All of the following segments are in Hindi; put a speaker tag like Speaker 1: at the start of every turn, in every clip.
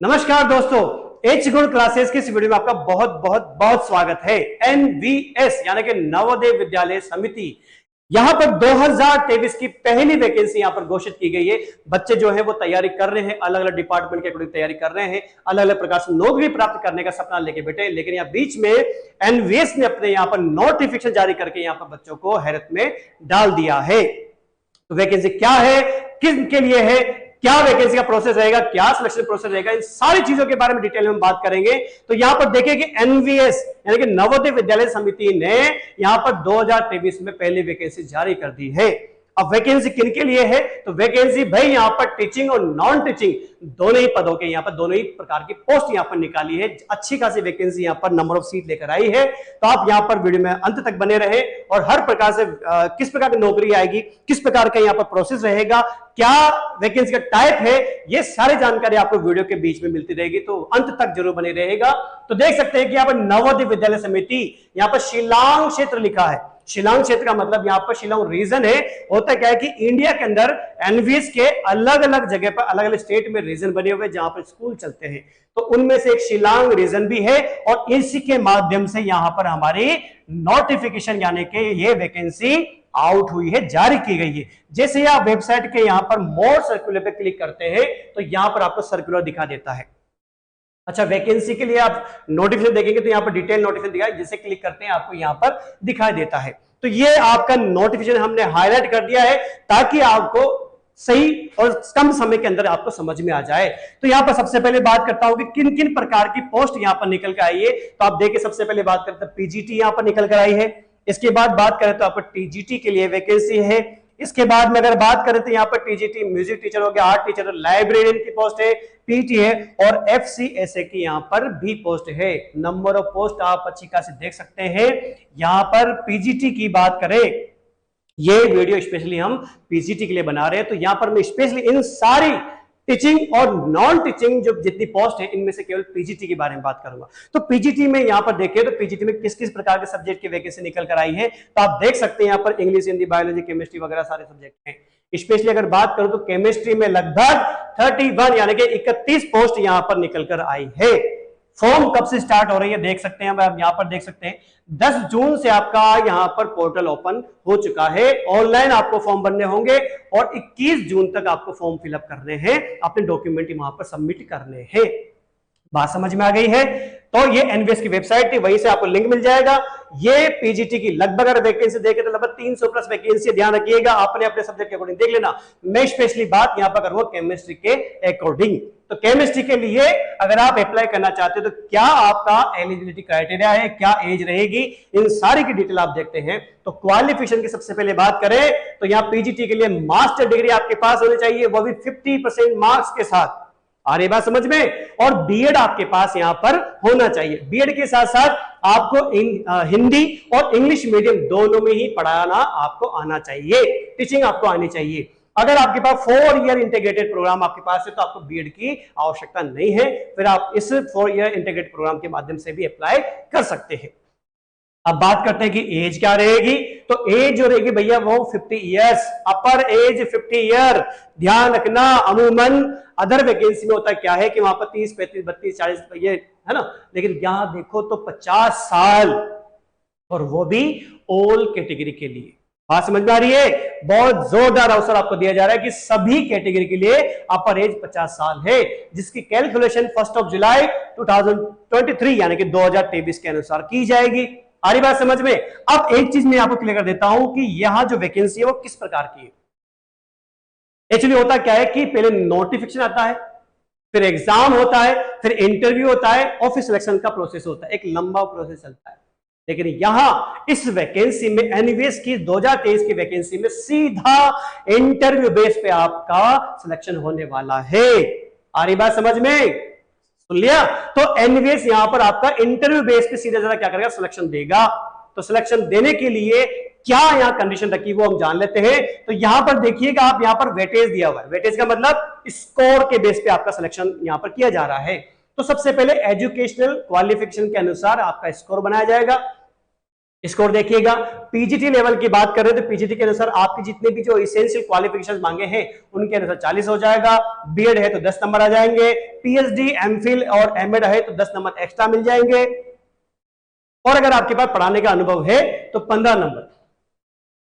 Speaker 1: नमस्कार दोस्तों, एच गुण क्लासेस की इस वीडियो में आपका बहुत बहुत बहुत स्वागत है। एनवीएस यानी कि नवोदय विद्यालय समिति, यहां पर 2023 की पहली वैकेंसी यहां पर घोषित की गई है। बच्चे जो है वो तैयारी कर रहे हैं, अलग अलग डिपार्टमेंट के अकॉर्डिंग तैयारी कर रहे हैं, अलग अलग प्रकार से नौकरी प्राप्त करने का सपना लेके बैठे। लेकिन यहाँ बीच में एनवीएस ने अपने यहाँ पर नोटिफिकेशन जारी करके यहाँ पर बच्चों को हैरत में डाल दिया है। तो वैकेंसी क्या है, किसके लिए है, क्या वैकेंसी का प्रोसेस रहेगा, क्या सिलेक्शन प्रोसेस रहेगा, इन सारी चीजों के बारे में डिटेल में बात करेंगे। तो यहां पर देखिए कि एनवीएस यानी कि नवोदय विद्यालय समिति ने यहां पर 2023 में पहली वैकेंसी जारी कर दी है। अब वैकेंसी किनके लिए है, तो वैकेंसी भाई यहां पर टीचिंग और नॉन टीचिंग दोनों ही पदों के यहां पर दोनों ही प्रकार की पोस्ट यहां पर निकाली है। अच्छी खासी वैकेंसी यहां पर नंबर ऑफ सीट लेकर आई है। तो आप यहां पर वीडियो में अंत तक बने रहे और हर प्रकार से किस प्रकार की नौकरी आएगी, किस प्रकार का यहां पर प्रोसेस रहेगा, क्या वैकेंसी का टाइप है, ये सारी जानकारी आपको वीडियो के बीच में मिलती रहेगी। तो अंत तक जरूर बने रहेगा। तो देख सकते हैं कि यहाँ पर नवोदय विद्यालय समिति, यहाँ पर शिलांग क्षेत्र लिखा है। शिलांग क्षेत्र का मतलब यहाँ पर शिलांग रीजन है। होता क्या है कि इंडिया के अंदर एनवीएस के अलग अलग जगह पर अलग अलग स्टेट में रीजन बने हुए जहां पर स्कूल चलते हैं। तो उनमें से एक शिलांग रीजन भी है और इसी के माध्यम से यहां पर हमारी नोटिफिकेशन यानी कि ये वैकेंसी आउट हुई है, जारी की गई है। जैसे आप वेबसाइट के यहां पर मोर सर्कुलर पे क्लिक करते हैं तो यहां पर आपको सर्कुलर दिखा देता है। अच्छा, वैकेंसी के लिए आप नोटिफिकेशन देखेंगे तो यहां पर डिटेल नोटिफिकेशन दिखाई, जिसे क्लिक करते हैं आपको यहां पर दिखाई देता है। तो ये आपका नोटिफिकेशन हमने हाईलाइट कर दिया है ताकि आपको सही और कम समय के अंदर आपको समझ में आ जाए। तो यहां पर सबसे पहले बात करता हूं कि किन किन प्रकार की पोस्ट यहां पर निकल कर आई है। तो आप देखिए, सबसे पहले बात करते हैं पीजीटी यहां पर निकल कर आई है। इसके बाद बात करें तो आपको टीजीटी के लिए वैकेंसी है। इसके बाद में अगर बात करें तो यहाँ पर टीजीटी म्यूजिक टीचर हो गया, आर्ट टीचर, लाइब्रेरियन की पोस्ट है, पीटी है और एफसीएसए की यहाँ पर भी पोस्ट है। नंबर ऑफ पोस्ट आप अच्छी खासी देख सकते हैं। यहाँ पर पीजीटी की बात करें, ये वीडियो स्पेशली हम पीजीटी के लिए बना रहे हैं। तो यहाँ पर मैं स्पेशली इन सारी टीचिंग और नॉन टीचिंग जो जितनी पोस्ट है इनमें से केवल पीजीटी के बारे में बात करूंगा। तो पीजीटी में यहां पर देखिए तो पीजीटी में किस किस प्रकार के सब्जेक्ट की वैकेंसी निकल कर आई है। तो आप देख सकते हैं यहां पर इंग्लिश, हिंदी, बायोलॉजी, केमिस्ट्री वगैरह सारे सब्जेक्ट हैं। स्पेशली अगर बात करूं तो केमिस्ट्री में लगभग 31 यानी कि 31 पोस्ट यहां पर निकल कर आई है। फॉर्म कब से स्टार्ट हो रही है देख सकते हैं, आप यहां पर देख सकते हैं 10 जून से आपका यहां पर पोर्टल ओपन हो चुका है। ऑनलाइन आपको फॉर्म भरने होंगे और 21 जून तक आपको फॉर्म फिलअप करने हैं, अपने डॉक्यूमेंट वहां पर सबमिट करने हैं। बात समझ में आ गई है। तो ये एनवीएस की वेबसाइट थी, वहीं से आपको लिंक मिल जाएगा। ये पीजीटी की लगभग अगर वैकेंसी देखे तो लगभग 300 प्लस वैकेंसी, ध्यान रखिएगा, आपने अपने सब्जेक्ट के अकॉर्डिंग देख लेना। मैं स्पेशली बात यहां पर करूंगा केमिस्ट्री के अकॉर्डिंग। तो केमिस्ट्री के लिए अगर आप अप्लाई करना चाहते हो तो क्या आपका एलिजिबिलिटी क्राइटेरिया है, क्या एज रहेगी, इन सारी की डिटेल आप देखते हैं। तो क्वालिफिकेशन की सबसे पहले बात करें तो यहाँ पीजीटी के लिए मास्टर डिग्री आपके पास होनी चाहिए, वो भी 50% मार्क्स के साथ। आ रही बात समझ में। और बीएड आपके पास यहां पर होना चाहिए। बीएड के साथ साथ आपको हिंदी और इंग्लिश मीडियम दोनों में ही पढ़ाना आपको आना चाहिए, टीचिंग आपको आनी चाहिए। अगर आपके पास 4 ईयर इंटीग्रेटेड प्रोग्राम आपके पास है तो आपको बीएड की आवश्यकता नहीं है, फिर आप इस 4 ईयर इंटीग्रेटेड प्रोग्राम के माध्यम से भी अप्लाई कर सकते हैं। अब बात करते हैं कि एज क्या रहेगी। तो एज जो रहेगी भैया वो 50 ईयर्स, अपर एज 50 ईयर। ध्यान रखना, अमूमन अदर वैकेंसी में होता क्या है कि वहां पर 30, 35, 32, 40 ये है ना, लेकिन यहां देखो तो 50 साल, और वो भी ऑल कैटेगरी के लिए। बात समझ में आ रही है। बहुत जोरदार अवसर आपको दिया जा रहा है कि सभी कैटेगरी के लिए अपर एज 50 साल है, जिसकी कैलकुलेशन 1 जुलाई 2023 यानी कि 2023 के अनुसार की जाएगी। आ रही बात समझ में। अब एक चीज मैं आपको क्लियर कर देता हूं कि यहां जो वैकेंसी है वो किस प्रकार की है। एक्चुअली होता क्या है कि पहले नोटिफिकेशन आता है, फिर एग्जाम होता है, फिर इंटरव्यू होता है और फिर सिलेक्शन का प्रोसेस होता है। एक लंबा प्रोसेस चलता है। लेकिन यहां इस वैकेंसी में एनवीएस की 2023 की वैकेंसी में सीधा इंटरव्यू बेस पे आपका सिलेक्शन होने वाला है। आ रही बात समझ में, सुन लिया। तो एनवीएस यहां पर आपका इंटरव्यू बेस पे सीधा सीधा क्या करेगा, सिलेक्शन देगा। तो सिलेक्शन देने के लिए क्या यहां कंडीशन रखी वो हम जान लेते हैं। तो यहां पर देखिएगा, आप यहां पर वेटेज दिया हुआ है। वेटेज का मतलब स्कोर के बेस पे आपका सिलेक्शन यहां पर किया जा रहा है। तो सबसे पहले एजुकेशनल क्वालिफिकेशन के अनुसार आपका स्कोर बनाया जाएगा। स्कोर देखिएगा। पीजीटी लेवल की बात करें तो पीजीटी के अनुसार आपकी जितने भी जो इसेंशियल क्वालिफिकेशन मांगे हैं उनके अनुसार 40 हो जाएगा। बीएड है तो 10 नंबर आ जाएंगे, पीएचडी, एमफिल और एमएड है तो 10 नंबर एक्स्ट्रा मिल जाएंगे, और अगर आपके पास पढ़ाने का अनुभव है तो 15 नंबर।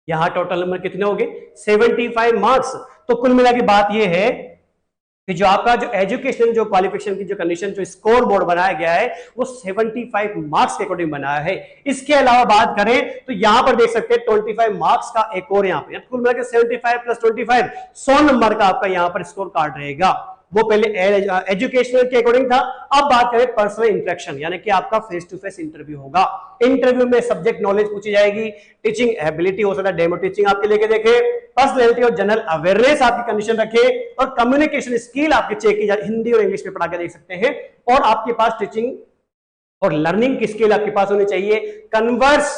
Speaker 1: यहां टोटल नंबर कितने हो गए? 75 मार्क्स। तो कुल मिला के बात यह है कि जो आपका जो एजुकेशन जो क्वालिफिकेशन की जो कंडीशन जो स्कोर बोर्ड बनाया गया है वो 75 मार्क्स के अकॉर्डिंग बनाया है। इसके अलावा बात करें तो यहां पर देख सकते हैं 25 मार्क्स का एक और यहां पर कुल मिलाकर 75 प्लस 25 100 नंबर का आपका यहां पर स्कोर कार्ड रहेगा। वो पहले एजुकेशनल के अकॉर्डिंग था। अब बात करें पर्सनल इंटरेक्शन, यानी कि आपका फेस टू फेस इंटरव्यू होगा। इंटरव्यू में सब्जेक्ट नॉलेज पूछी जाएगी, टीचिंग एबिलिटी हो सकता है डेमो टीचिंग आपके लेके देखे, पर्सनैलिटी और जनरल अवेयरनेस आपकी कंडीशन रखे, और कम्युनिकेशन स्किल आपकी चेक की जाए, हिंदी और इंग्लिश में पढ़ा के देख सकते हैं। और आपके पास टीचिंग और लर्निंग की स्किल आपके पास होनी चाहिए। कन्वर्स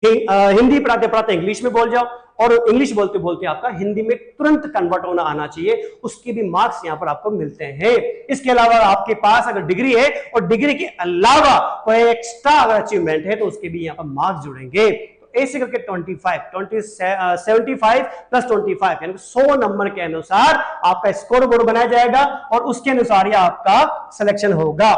Speaker 1: हिंदी पढ़ाते पढ़ाते इंग्लिश में बोल जाओ, और इंग्लिश बोलते बोलते आपका हिंदी में तुरंत कन्वर्ट होना आना चाहिए, उसके भी मार्क्स यहां पर आपको मिलते हैं। इसके अलावा आपके पास अगर डिग्री है और डिग्री के अलावा कोई एक्स्ट्रा अगर अचीवमेंट है तो उसके भी यहां पर मार्क्स जुड़ेंगे। तो ऐसे करके 75 प्लस 25 यानी 100 नंबर के अनुसार आपका स्कोर बोर्ड बनाया जाएगा, और उसके अनुसार ही आपका सिलेक्शन होगा।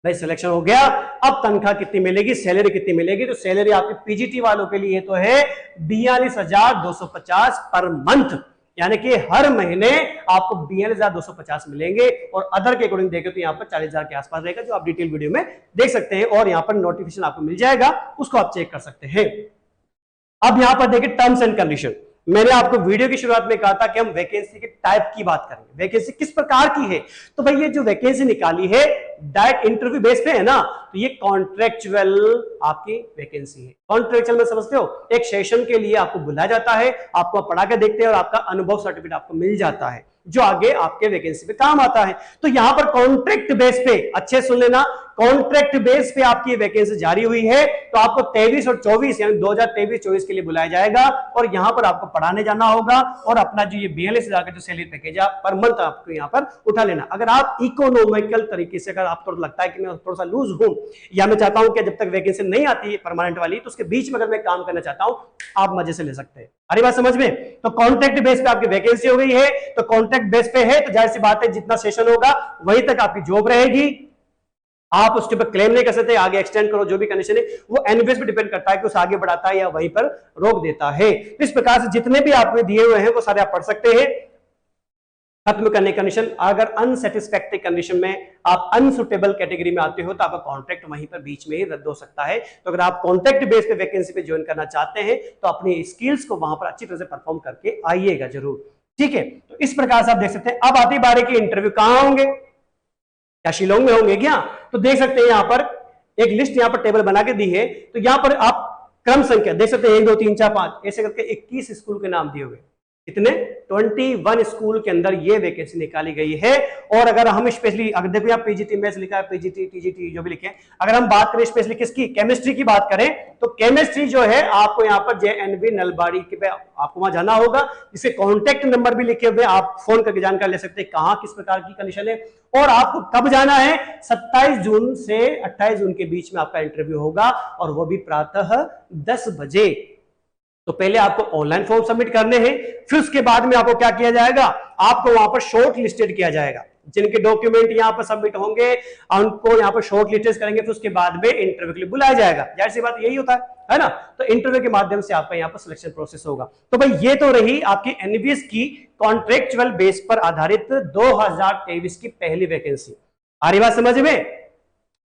Speaker 1: भाई सिलेक्शन हो गया, अब तनख्वाह कितनी मिलेगी, सैलरी कितनी मिलेगी? तो सैलरी आपके पीजीटी वालों के लिए तो है 42,250 पर मंथ, यानी कि हर महीने आपको 42,250 मिलेंगे, और अदर के अकॉर्डिंग देखें तो यहाँ पर 40,000 के आसपास रहेगा, जो आप डिटेल वीडियो में देख सकते हैं, और यहाँ पर नोटिफिकेशन आपको मिल जाएगा, उसको आप चेक कर सकते हैं। अब यहाँ पर देखिए टर्म्स एंड कंडीशन। मैंने आपको वीडियो की शुरुआत में कहा था कि हम वैकेंसी के टाइप की बात करेंगे, वैकेंसी किस प्रकार की है। तो भाई ये जो वैकेंसी निकाली है डायरेक्ट इंटरव्यू बेस पे है ना, तो ये कॉन्ट्रेक्चुअल आपकी वैकेंसी है। कॉन्ट्रेक्चुअल में समझते हो, एक सेशन के लिए आपको बुलाया जाता है, आपको पढ़ा के देखते हैं और आपका अनुभव सर्टिफिकेट आपको मिल जाता है, जो आगे आपके वैकेंसी पे काम आता है। तो यहां पर कॉन्ट्रैक्ट बेस पे, अच्छे सुन लेना, कॉन्ट्रैक्ट बेस पे आपकी वैकेंसी जारी हुई है, तो आपको 23 और 24 यानी 2023-24 के लिए बुलाया जाएगा, और यहां पर आपको पढ़ाने जाना होगा, और अपना जो ये BLS का जो सैलरी पैकेज पर मंथ आपको यहां पर उठा लेना। अगर आप इकोनॉमिकल तरीके से, अगर आपको लगता है कि मैं थोड़ा सा लूज हूं, या मैं चाहता हूं कि जब तक वैकेंसी नहीं आती है परमानेंट वाली, तो उसके बीच में अगर मैं काम करना चाहता हूं, आप मजे से ले सकते हैं। अरे बात समझ में? तो कॉन्ट्रैक्ट बेस पे आपकी वैकेंसी हो गई है, तो कॉन्ट्रैक्ट बेस पे है तो जाहिर सी बात है जितना सेशन होगा वहीं तक आपकी जॉब रहेगी, आप उसके ऊपर क्लेम नहीं कर सकते, आगे एक्सटेंड करो, जो भी कंडीशन है वो एनवीएस पे डिपेंड करता है कि उस आगे बढ़ाता है या वहीं पर रोक देता है। तो इस प्रकार से जितने भी आपको दिए हुए हैं वो सारे आप पढ़ सकते हैं। खत्म करने कंडीशन, अगर अनसेटिस्फैक्टरी कंडीशन में आप अनसुटेबल कैटेगरी में आते हो तो आपका कॉन्ट्रैक्ट वहीं पर बीच में ही रद्द हो सकता है। तो अगर आप कॉन्ट्रैक्ट बेस पे वैकेंसी पे ज्वाइन करना चाहते हैं तो अपनी स्किल्स को वहां पर अच्छी तरह से परफॉर्म करके आइएगा जरूर, ठीक है। तो इस प्रकार से आप देख सकते हैं। अब आती बारी की इंटरव्यू कहां होंगे, क्या शिलोंग में होंगे क्या? तो देख सकते हैं यहां पर एक लिस्ट यहां पर टेबल बना के दी है, तो यहां पर आप क्रम संख्या देख सकते हैं 1 2 3 4 5 ऐसे करके 21 स्कूल के नाम दिए हुए। कितने? 21 स्कूल के अंदर ये वैकेंसी निकाली गई है। और अगर हम स्पेशली, अगर देखो यहाँ पीजीटी मैथ्स लिखा है, पीजीटी टीजीटी जो भी लिखे हैं, अगर हम बात करें स्पेशली किसकी, केमिस्ट्री की बात करें, तो केमिस्ट्री जो है आपको यहाँ पर JNV नलबाड़ी के पे आपको वहां जाना होगा, जिसके कॉन्टेक्ट नंबर भी लिखे हुए, आप फोन करके जानकारी ले सकते हैं कहाँ किस प्रकार की कंडीशन है, और आपको कब जाना है। 27 जून से 28 जून के बीच में आपका इंटरव्यू होगा, और वो भी प्रातः 10 बजे। तो पहले आपको ऑनलाइन फॉर्म सबमिट करने हैं, फिर उसके बाद में आपको क्या किया जाएगा, आपको वहां पर शॉर्ट लिस्टेड किया जाएगा, जिनके डॉक्यूमेंट यहां पर सबमिट होंगे उनको यहां पर शॉर्ट लिस्टेड करेंगे, फिर उसके बाद में इंटरव्यू के लिए बुलाया जाएगा। जाहिर सी बात यही होता है ना। तो इंटरव्यू के माध्यम से आपका यहां पर सिलेक्शन प्रोसेस होगा। तो भाई ये तो रही आपकी एनवीएस की कॉन्ट्रेक्चुअल बेस पर आधारित 2023 की पहली वैकेंसी। आ रही बात समझ में?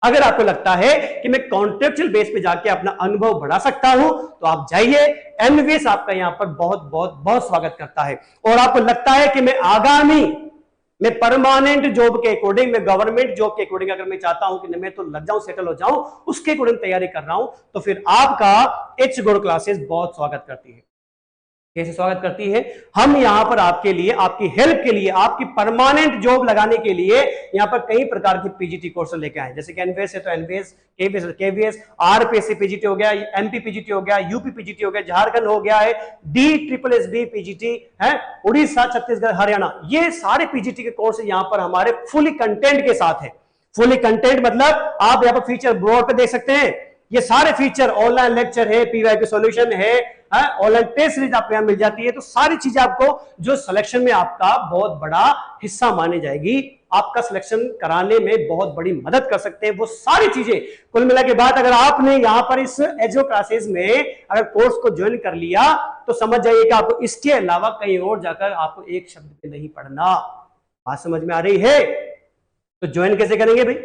Speaker 1: अगर आपको लगता है कि मैं कॉन्ट्रेक्चुअल बेस पे जाके अपना अनुभव बढ़ा सकता हूं, तो आप जाइए, एनवीएस आपका यहां पर बहुत बहुत बहुत स्वागत करता है। और आपको लगता है कि मैं परमानेंट जॉब के अकॉर्डिंग, मैं गवर्नमेंट जॉब के अकॉर्डिंग अगर मैं चाहता हूं कि मैं तो लग जाऊं, सेटल हो जाऊं, उसके अकॉर्डिंग तैयारी कर रहा हूं, तो फिर आपका एच गौड़ क्लासेस बहुत स्वागत करती है। कैसे स्वागत करती है? हम यहां पर आपके लिए, आपकी हेल्प के लिए, आपकी परमानेंट जॉब लगाने के लिए यहां पर कई प्रकार के पीजीटी कोर्स लेके आए। जैसे कि एनवीएस है तो एनवीएस, केवीएस, आरपीएससी पीजीटी हो गया, एमपी पीजीटी हो गया, यूपी पीजीटी हो गया, झारखंड हो गया है, DSSB पीजीटी है, उड़ीसा, छत्तीसगढ़, हरियाणा, ये सारे पीजीटी के कोर्स यहां पर हमारे फुली कंटेंट के साथ है। फुली कंटेंट मतलब आप यहां पर फीचर बोर्ड पे देख सकते हैं, ये सारे फीचर, ऑनलाइन लेक्चर है, पीवाईक्यू सॉल्यूशन है, ऑनलाइन टेस्ट सीरीज आपको यहां मिल जाती है। तो सारी चीजें आपको जो सिलेक्शन में आपका बहुत बड़ा हिस्सा मानी जाएगी, आपका सिलेक्शन कराने में बहुत बड़ी मदद कर सकते हैं वो सारी चीजें। कुल मिला के बाद अगर आपने यहां पर इस एजो क्लासेस में अगर कोर्स को ज्वाइन कर लिया तो समझ जाइए कि आपको इसके अलावा कहीं और जाकर आपको एक शब्द पे नहीं पढ़ना। बात समझ में आ रही है? तो ज्वाइन कैसे करेंगे भाई?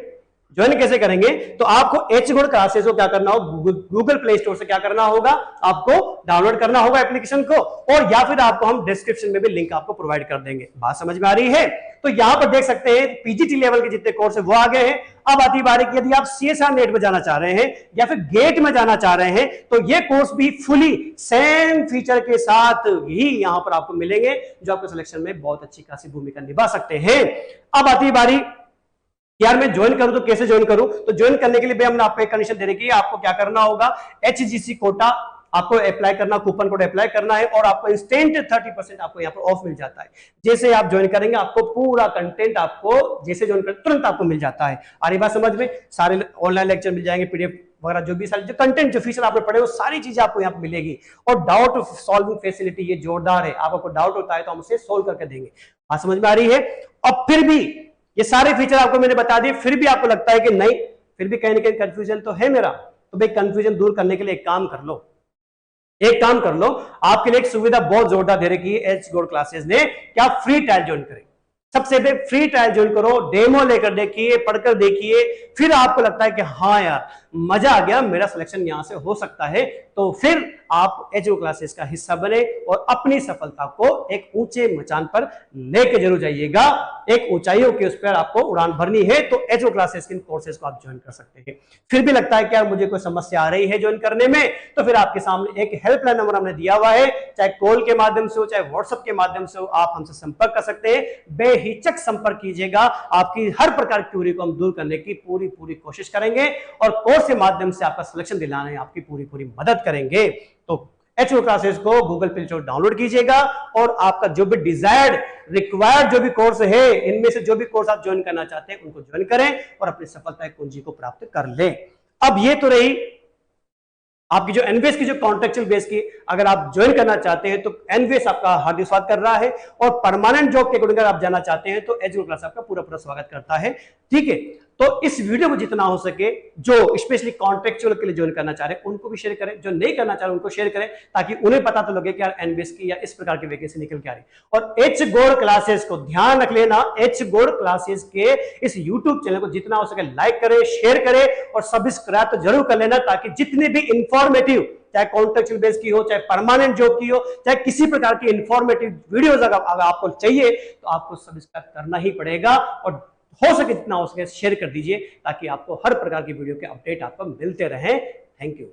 Speaker 1: ज्वाइन कैसे करेंगे? तो आपको एच गोल्ड क्लासेस को क्या करना होगा, गूगल प्ले स्टोर से क्या करना होगा, आपको डाउनलोड करना होगा एप्लीकेशन को, और या फिर आपको हम डिस्क्रिप्शन में भी लिंक आपको प्रोवाइड कर देंगे। बात समझ में आ रही है? तो यहां पर देख सकते हैं पीजीटी लेवल के जितने कोर्स है वो आ गए हैं। अब आती बारी की यदि आप सीएसआर नेट में जाना चाह रहे हैं या फिर गेट में जाना चाह रहे हैं तो ये कोर्स भी फुली सेम फीचर के साथ ही यहां पर आपको मिलेंगे, जो आपके सिलेक्शन में बहुत अच्छी खासी भूमिका निभा सकते हैं। अब आती बारी यार मैं ज्वाइन करूं तो कैसे ज्वाइन करूं? तो ज्वाइन करने के लिए भैया हमने आपको एक कंडीशन दे रखी है, आपको क्या करना होगा, एचजीसी कोटा आपको अप्लाई करना, कूपन कोड अप्लाई करना है और आपको इंस्टेंट 30% आपको यहाँ पर ऑफ मिल जाता है। जैसे आप ज्वाइन करेंगे आपको पूरा कंटेंट आपको जैसे ज्वाइन करें तुरंत आपको मिल जाता है। आ रही बात समझ में? सारे ऑनलाइन लेक्चर मिल जाएंगे, पीडीएफ वगैरह जो भी सारे जो कंटेंट जो फीचर आपने पढ़े वो सारी चीजें आपको यहाँ पर मिलेगी। और डाउट सॉल्विंग फैसिलिटी ये जोरदार है, आपको डाउट होता है तो हम उसे सोल्व करके देंगे। बात समझ में आ रही है? अब फिर भी ये सारे फीचर आपको मैंने बता दिए, फिर भी आपको लगता है कि नहीं, फिर भी कहीं ना कहीं कंफ्यूजन तो है मेरा, तो भाई कंफ्यूजन दूर करने के लिए एक काम कर लो, आपके लिए एक सुविधा बहुत जोरदार दे रखी है एच गोल्ड क्लासेस ने, क्या फ्री ट्रायल ज्वाइन करें। सबसे पहले फ्री ट्रायल ज्वाइन करो, डेमो लेकर देखिए, पढ़कर देखिए, फिर आपको लगता है कि हाँ यार मजा आ गया, मेरा सिलेक्शन यहां से हो सकता है, तो फिर आप एच गोल्ड क्लासेस का हिस्सा बने और अपनी सफलता को एक ऊंचे मचान पर लेके जरूर जाइएगा। एक ऊंचाइयों के उस पर आपको उड़ान भरनी है तो एच गोल्ड क्लासेस के कोर्सेज को आप ज्वाइन कर सकते हैं। फिर भी लगता है कि यार मुझे कोई समस्या आ रही है ज्वाइन करने में, तो फिर आपके सामने एक हेल्पलाइन नंबर हमने दिया हुआ है, चाहे कॉल के माध्यम से हो चाहे व्हाट्सएप के माध्यम से हो, आप हमसे संपर्क कर सकते हैं। बेहिचक संपर्क कीजिएगा, आपकी हर प्रकार की क्वेरी को हम दूर करने की पूरी कोशिश करेंगे और कोर्स के माध्यम से आपका सिलेक्शन दिलाने आपकी पूरी मदद करेंगे। तो एच गोल्ड क्लासेस को गूगल प्ले स्टोर डाउनलोड कीजिएगा और आपका जो भी डिजायर्ड रिक्वायर्ड जो भी कोर्स है, इनमें से जो भी कोर्स आप ज्वाइन करना चाहते हैं उनको ज्वाइन करें और अपनी सफलता की कुंजी को प्राप्त कर लें। अब ये तो रही आपकी जो एनवीएस की जो कॉन्ट्रेक्चुअल बेस की अगर आप ज्वाइन करना चाहते हैं तो एनवीएस आपका हार्दिक स्वागत कर रहा है, और परमानेंट जॉब के अकॉर्डिंग अगर आप जाना चाहते हैं तो एच गोल्ड क्लास आपका पूरा स्वागत करता है। ठीक है, तो इस वीडियो को जितना हो सके जो स्पेशली कॉन्ट्रेक्चुअल के लिए ज्वाइन करना चाह रहे हैं उनको भी शेयर करें, जो नहीं करना चाह रहे उनको शेयर करें, ताकि उन्हें पता तो लगे कि यार एनवीएस की या इस प्रकार की वैकेंसी निकल के आ रही। और एच गोल्ड क्लासेस को ध्यान रख लेना, एच गोल्ड क्लासेस के इस यूट्यूब चैनल को जितना हो सके लाइक करें, शेयर करें और सब्सक्राइब तो जरूर कर लेना, ताकि जितने भी इंफॉर्मेटिव चाहे कॉन्ट्रेक्चुअल बेस की हो, चाहे परमानेंट जॉब की हो, चाहे किसी प्रकार की इंफॉर्मेटिव वीडियोस अगर आपको चाहिए तो आपको सब्सक्राइब करना ही पड़ेगा और हो सके जितना हो सके शेयर कर दीजिए, ताकि आपको हर प्रकार की वीडियो के अपडेट आपको मिलते रहें। Thank you.